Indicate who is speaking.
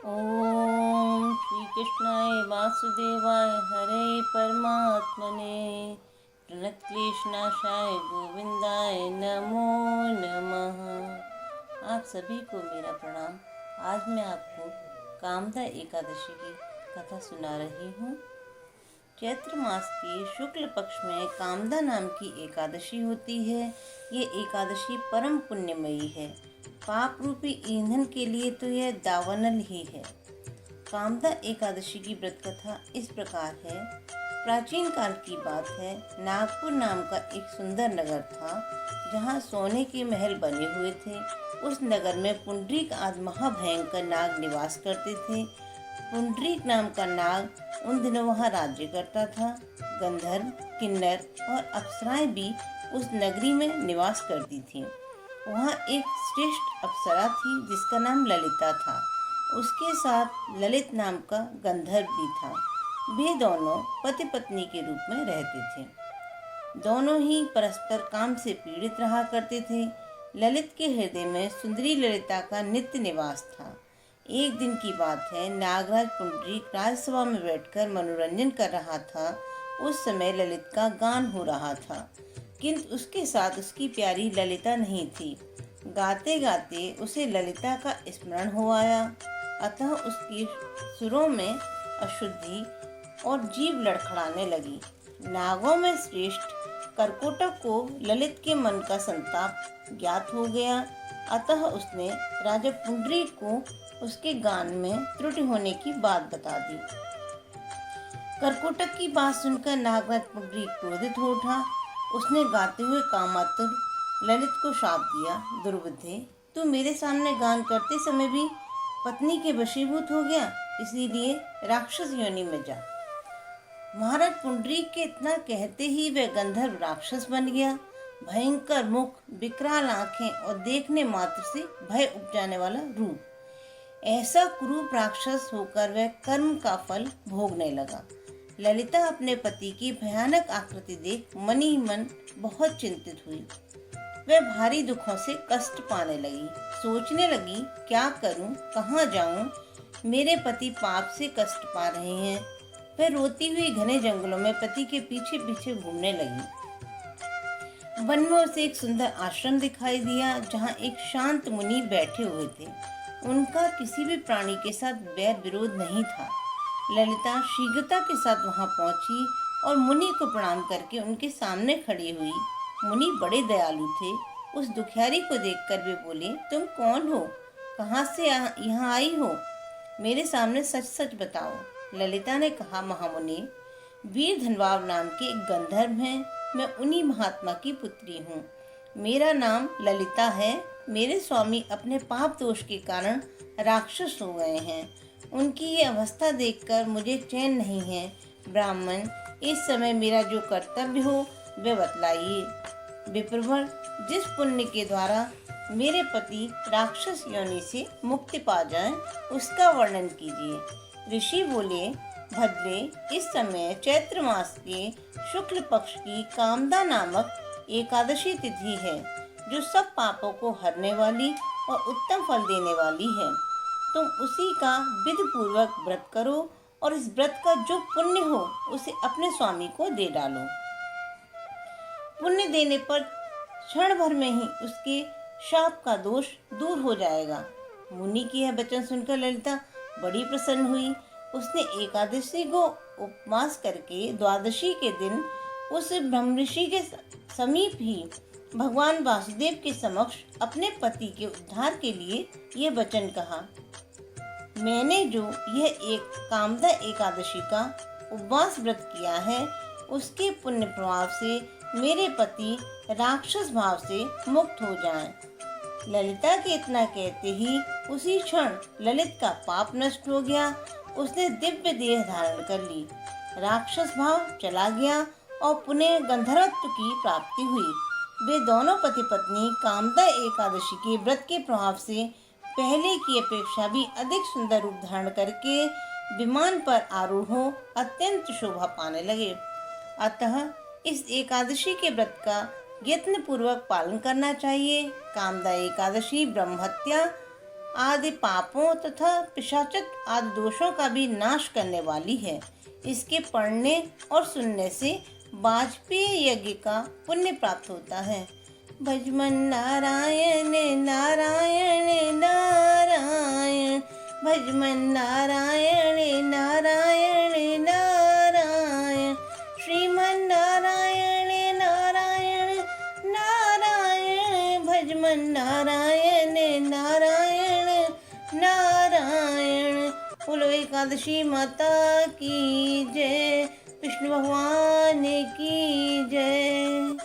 Speaker 1: ओम श्री कृष्णाय वासुदेवाय हरे परमात्मने प्रणतक्लेशनाशाय गोविंदाय नमो नमः। आप सभी को मेरा प्रणाम। आज मैं आपको कामदा एकादशी की कथा सुना रही हूँ। चैत्र मास के शुक्ल पक्ष में कामदा नाम की एकादशी होती है। ये एकादशी परम पुण्यमयी है। पाप रूपी ईंधन के लिए तो यह दावानल ही है। कामदा एकादशी की व्रत कथा इस प्रकार है। प्राचीन काल की बात है। नागपुर नाम का एक सुंदर नगर था, जहाँ सोने के महल बने हुए थे। उस नगर में पुंडरीक आदि महाभयंकर नाग निवास करते थे। पुंडरीक नाम का नाग उन दिनों वहाँ राज्य करता था। गंधर्व, किन्नर और अप्सराएं भी उस नगरी में निवास करती थीं। वहाँ एक श्रेष्ठ अप्सरा थी जिसका नाम ललिता था। उसके साथ ललित नाम का गंधर्व भी था। वे दोनों पति पत्नी के रूप में रहते थे। दोनों ही परस्पर काम से पीड़ित रहा करते थे। ललित के हृदय में सुंदरी ललिता का नित्य निवास था। एक दिन की बात है, नागराज पुंडरीक राजसभा में बैठकर मनोरंजन कर रहा था। उस समय ललित का गान हो रहा था, किंतु उसके साथ उसकी प्यारी ललिता नहीं थी। गाते गाते उसे ललिता का स्मरण हो आया, अतः उसके सुरों में अशुद्धि और जीभ लड़खड़ाने लगी। नागों में श्रेष्ठ करकोटक को ललित के मन का संताप ज्ञात हो गया, अतः उसने राजा पुंडरीक को उसके गान में त्रुटि होने की बात बता दी। करकोटक की बात सुनकर नागराज पुंडरीक क्रोधित हो उठा। उसने गाते हुए कामातुर ललित को शाप दिया, दुर्बुद्धे, तू मेरे सामने गान करते समय भी पत्नी के वशीभूत हो गया, इसीलिए राक्षस योनि में जा। महाराज पुंडरीक के इतना कहते ही वह गंधर्व राक्षस बन गया। भयंकर मुख, विकराल आंखें और देखने मात्र से भय उपजाने वाला रूप। ऐसा क्रूर राक्षस होकर वह कर्म का फल भोगने लगा। ललिता अपने पति की भयानक आकृति देख मन ही मन बहुत चिंतित हुई। वह भारी दुखों से कष्ट पाने लगी। सोचने लगी, क्या करूं, कहाँ जाऊं, मेरे पति पाप से कष्ट पा रहे हैं। वह रोती हुई घने जंगलों में पति के पीछे पीछे घूमने लगी। वन में उसे एक सुंदर आश्रम दिखाई दिया, जहाँ एक शांत मुनि बैठे हुए थे। उनका किसी भी प्राणी के साथ वैर विरोध नहीं था। ललिता शीघ्रता के साथ वहां पहुंची और मुनि को प्रणाम करके उनके सामने खड़ी हुई। मुनि बड़े दयालु थे। उस दुखियारी को देखकर वे बोले, तुम कौन हो, कहाँ से यहाँ आई हो, मेरे सामने सच सच बताओ। ललिता ने कहा, महामुनि, वीर धनवाब नाम के एक गंधर्व हैं। मैं उन्हीं महात्मा की पुत्री हूँ। मेरा नाम ललिता है। मेरे स्वामी अपने पाप दोष के कारण राक्षस हो गए हैं। उनकी ये अवस्था देखकर मुझे चैन नहीं है। ब्राह्मण, इस समय मेरा जो कर्तव्य हो वह बतलाइए। विप्रवर, जिस पुण्य के द्वारा मेरे पति राक्षस योनि से मुक्ति पा जाएं, उसका वर्णन कीजिए। ऋषि बोले, भद्रे, इस समय चैत्र मास के शुक्ल पक्ष की कामदा नामक एकादशी तिथि है, जो सब पापों को हरने वाली और उत्तम फल देने वाली है। तुम उसी का विधि पूर्वक व्रत करो और इस व्रत का जो पुण्य हो उसे अपने स्वामी को दे डालो। पुण्य देने पर क्षण भर में ही उसके शाप का दोष दूर हो जाएगा। मुनि की यह वचन सुनकर ललिता बड़ी प्रसन्न हुई। उसने एकादशी को उपवास करके द्वादशी के दिन उस ब्रह्मऋषि के समीप ही भगवान वासुदेव के समक्ष अपने पति के उद्धार के लिए ये वचन कहा, मैंने जो यह एक कामदा एकादशी का उपवास व्रत किया है, उसके पुण्य प्रभाव से मेरे पति राक्षस भाव से मुक्त हो जाएं। ललिता के इतना कहते ही उसी क्षण ललित का पाप नष्ट हो गया। उसने दिव्य देह धारण कर ली। राक्षस भाव चला गया और पुनः गंधर्वत्व की प्राप्ति हुई। वे दोनों पति पत्नी कामदा एकादशी के व्रत के प्रभाव से पहले की अपेक्षा भी अधिक सुंदर रूप धारण करके विमान पर आरूढ़ हो अत्यंत शोभा पाने लगे। अतः इस एकादशी के व्रत का यत्न पूर्वक पालन करना चाहिए। कामदा एकादशी ब्रह्महत्या आदि पापों तथा पिशाचत आदि दोषों का भी नाश करने वाली है। इसके पढ़ने और सुनने से वाजपेयी यज्ञ का पुण्य प्राप्त होता है। भजमन नारायण नारायण नारायण, भजमन नारायण नारायण नारायण, श्रीमन नारायण नारायण नारायण, भजमन नारायण नारायण नारायण। बोलो एकादशी माता की जय, विष्णु भगवान की जय।